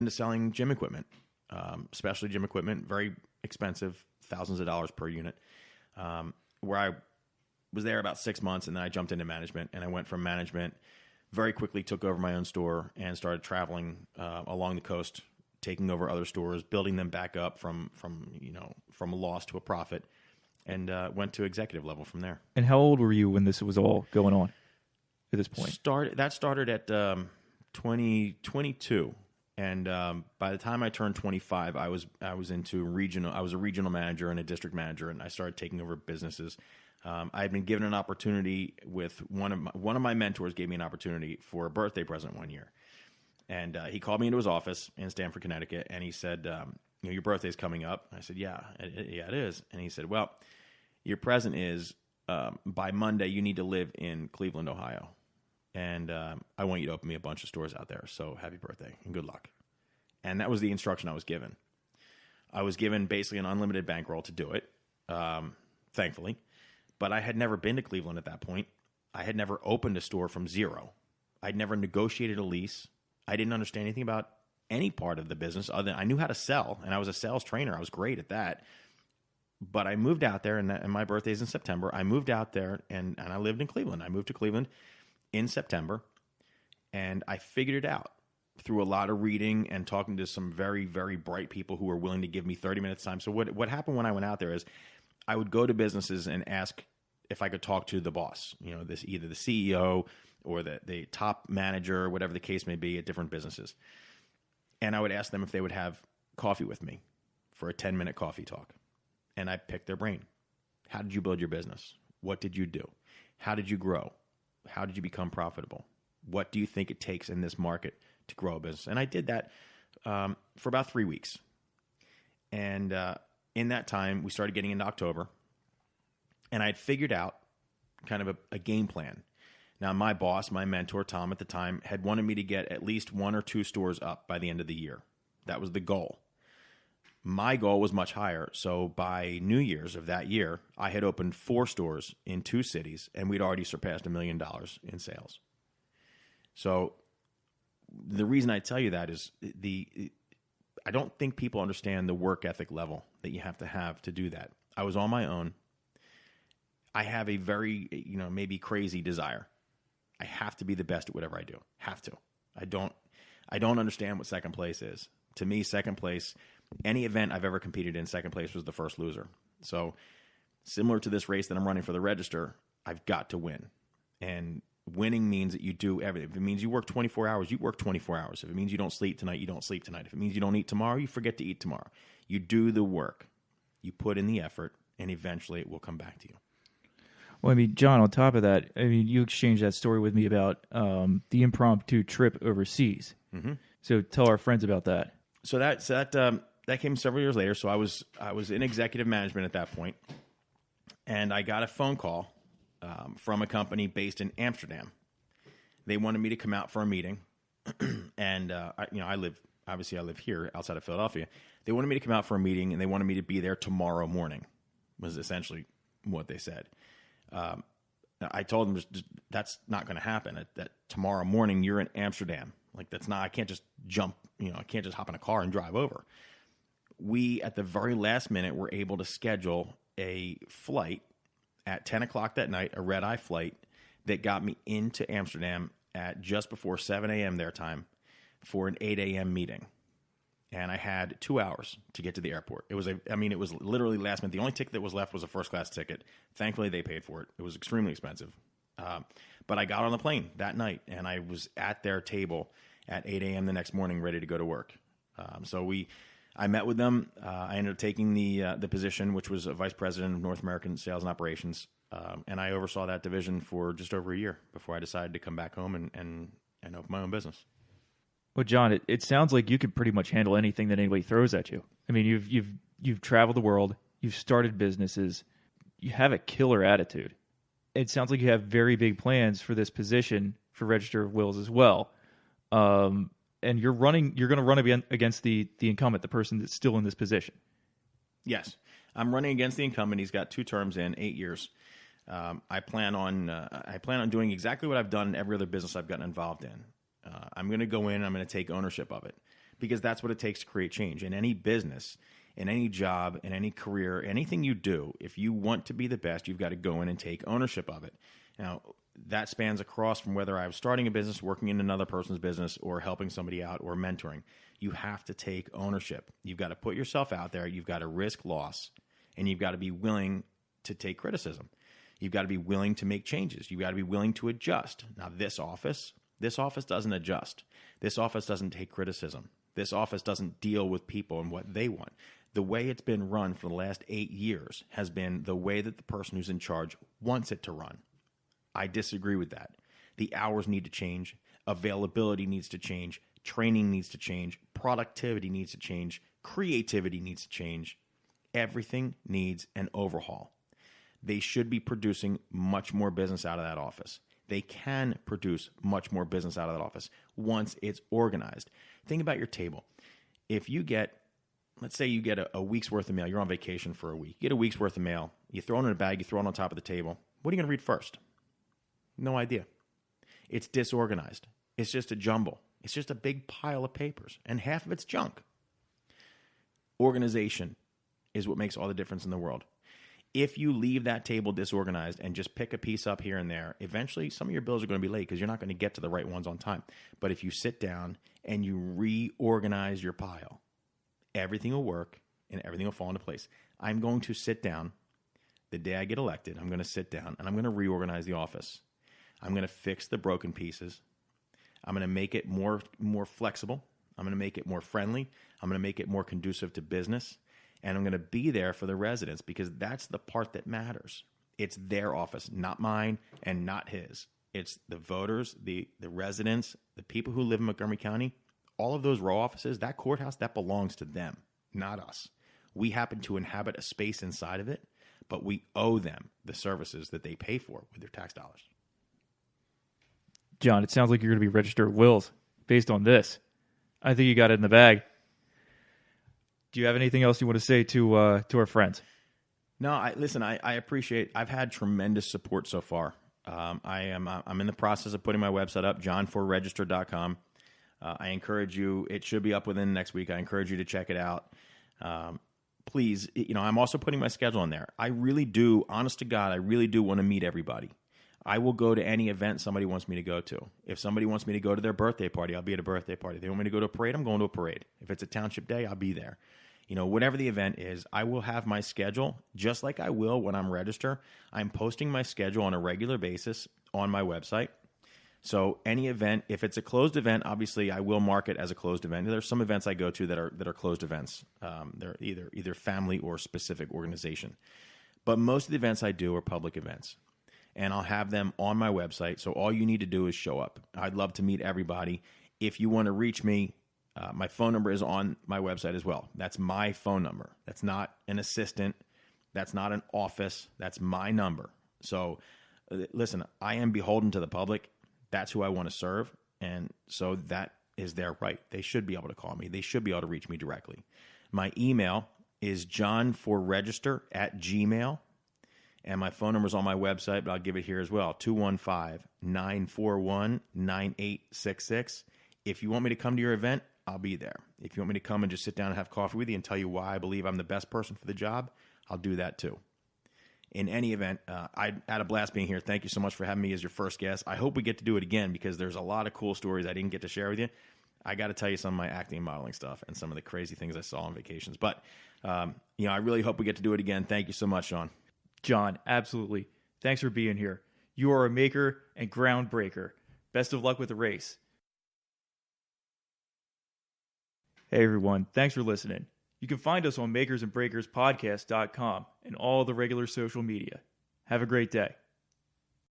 into selling gym equipment, especially gym equipment, very expensive, thousands of dollars per unit, where I was there about 6 months, and then I jumped into management, and I went from management, very quickly took over my own store and started traveling along the coast, taking over other stores, building them back up from a loss to a profit, and went to executive level from there. And how old were you when this was all going on at this point? That started at 2022. And by the time I turned 25, I was into regional. I was a regional manager and a district manager, and I started taking over businesses. I had been given an opportunity with one of my mentors gave me an opportunity for a birthday present one year, and he called me into his office in Stamford, Connecticut, and he said, "Your birthday's coming up." I said, "Yeah, it is." And he said, "Well, your present is by Monday you need to live in Cleveland, Ohio, and I want you to open me a bunch of stores out there. So happy birthday and good luck." And that was the instruction I was given. I was given basically an unlimited bankroll to do it, thankfully. But I had never been to Cleveland at that point. I had never opened a store from zero. I'd never negotiated a lease. I didn't understand anything about any part of the business other than I knew how to sell, and I was a sales trainer. I was great at that. But I moved out there, and my birthday's in September. I moved out there, and I lived in Cleveland. I moved to Cleveland in September, and I figured it out through a lot of reading and talking to some very, very bright people who were willing to give me 30 minutes time. So what happened when I went out there is I would go to businesses and ask if I could talk to the boss, either the CEO or the top manager, whatever the case may be at different businesses. And I would ask them if they would have coffee with me for a 10-minute coffee talk. And I picked their brain. How did you build your business? What did you do? How did you grow? How did you become profitable? What do you think it takes in this market to grow a business? And I did that for about 3 weeks. And in that time, we started getting into October. And I had figured out kind of a game plan. Now, my boss, my mentor, Tom, at the time, had wanted me to get at least 1 or 2 stores up by the end of the year. That was the goal. My goal was much higher. So by New Year's of that year, I had opened 4 stores in 2 cities, and we'd already surpassed $1 million in sales. So the reason I tell you that is I don't think people understand the work ethic level that you have to do that. I was on my own. I have a very, maybe crazy desire. I have to be the best at whatever I do. Have to. I don't understand what second place is. To me, second place, any event I've ever competed in, second place was the first loser. So similar to this race that I'm running for the Register, I've got to win. And winning means that you do everything. If it means you work 24 hours, you work 24 hours. If it means you don't sleep tonight, you don't sleep tonight. If it means you don't eat tomorrow, you forget to eat tomorrow. You do the work. You put in the effort, and eventually it will come back to you. Well, John, on top of that, you exchanged that story with me about the impromptu trip overseas. Mm-hmm. So tell our friends about that. So that came several years later. So I was in executive management at that point, and I got a phone call from a company based in Amsterdam. They wanted me to come out for a meeting, and I live here outside of Philadelphia. They wanted me to come out for a meeting, and they wanted me to be there tomorrow morning. Was essentially what they said. I told them that's not going to happen. That tomorrow morning you're in Amsterdam. Like that's not. I can't just jump. I can't just hop in a car and drive over. We at the very last minute were able to schedule a flight at 10 o'clock that night, a red-eye flight that got me into Amsterdam at just before 7 a.m. their time for an 8 a.m. meeting. And I had 2 hours to get to the airport. It was literally last minute. The only ticket that was left was a first-class ticket. Thankfully, they paid for it. It was extremely expensive. But I got on the plane that night, and I was at their table at 8 a.m. the next morning ready to go to work. I met with them. I ended up taking the position, which was a vice president of North American Sales and Operations, and I oversaw that division for just over a year before I decided to come back home and open my own business. Well, John, it sounds like you could pretty much handle anything that anybody throws at you. You've traveled the world, you've started businesses, you have a killer attitude. It sounds like you have very big plans for this position for Register of Wills as well. And you're going to run against the incumbent, the person that's still in this position. Yes, I'm running against the incumbent. He's got 2 terms in 8 years. I plan on doing exactly what I've done in every other business I've gotten involved in. I'm going to go in and I'm going to take ownership of it. because that's what it takes to create change. In any business, in any job, in any career, anything you do, if you want to be the best, you've got to go in and take ownership of it. Now, that spans across from whether I was starting a business, working in another person's business, or helping somebody out, or mentoring. You have to take ownership. You've got to put yourself out there. You've got to risk loss, and you've got to be willing to take criticism. You've got to be willing to make changes. You've got to be willing to adjust. Now, this office doesn't adjust. This office doesn't take criticism. This office doesn't deal with people and what they want. The way it's been run for the last 8 years has been the way that the person who's in charge wants it to run. I disagree with that. The hours need to change. Availability needs to change. Training needs to change. Productivity needs to change. Creativity needs to change. Everything needs an overhaul. They should be producing much more business out of that office. They can produce much more business out of that office once it's organized. Think about your table. If you get, let's say you get a week's worth of mail. You're on vacation for a week. You get a week's worth of mail. You throw it in a bag. You throw it on top of the table. What are you going to read first? No idea. It's disorganized. It's just a jumble. It's just a big pile of papers, and half of it's junk. Organization is what makes all the difference in the world. If you leave that table disorganized and just pick a piece up here and there, eventually some of your bills are going to be late because you're not going to get to the right ones on time. But if you sit down and you reorganize your pile, everything will work and everything will fall into place. I'm going to sit down the day I get elected. I'm going to sit down and I'm going to reorganize the office. I'm going to fix the broken pieces. I'm going to make it more flexible. I'm going to make it more friendly. I'm going to make it more conducive to business. And I'm going to be there for the residents because that's the part that matters. It's their office, not mine and not his. It's the voters, the residents, the people who live in Montgomery County. All of those row offices, that courthouse, that belongs to them, not us. We happen to inhabit a space inside of it, but we owe them the services that they pay for with their tax dollars. John, it sounds like you're going to be registered at wills based on this. I think you got it in the bag. Do you have anything else you want to say to our friends? No, I appreciate. I've had tremendous support so far. I'm in the process of putting my website up, johnforregister.com. I encourage you. It should be up within next week. I encourage you to check it out. Please, I'm also putting my schedule in there. I really do, honest to God, I really do want to meet everybody. I will go to any event somebody wants me to go to. If somebody wants me to go to their birthday party, I'll be at a birthday party. If they want me to go to a parade, I'm going to a parade. If it's a township day, I'll be there. Whatever the event is, I will have my schedule just like I will when I'm registered. I'm posting my schedule on a regular basis on my website. So any event, if it's a closed event, obviously I will mark it as a closed event. There's some events I go to that are closed events. They're either family or specific organization. But most of the events I do are public events. And I'll have them on my website. So all you need to do is show up. I'd love to meet everybody. If you want to reach me, my phone number is on my website as well. That's my phone number. That's not an assistant. That's not an office. That's my number. So listen, I am beholden to the public. That's who I want to serve. And so that is their right. They should be able to call me. They should be able to reach me directly. My email is johnforregister@gmail.com. And my phone number is on my website, but I'll give it here as well, 215-941-9866. If you want me to come to your event, I'll be there. If you want me to come and just sit down and have coffee with you and tell you why I believe I'm the best person for the job, I'll do that too. In any event, I had a blast being here. Thank you so much for having me as your first guest. I hope we get to do it again because there's a lot of cool stories I didn't get to share with you. I got to tell you some of my acting and modeling stuff and some of the crazy things I saw on vacations. But, I really hope we get to do it again. Thank you so much, Sean. John, absolutely. Thanks for being here. You are a maker and groundbreaker. Best of luck with the race. Hey, everyone. Thanks for listening. You can find us on makersandbreakerspodcast.com and all the regular social media. Have a great day.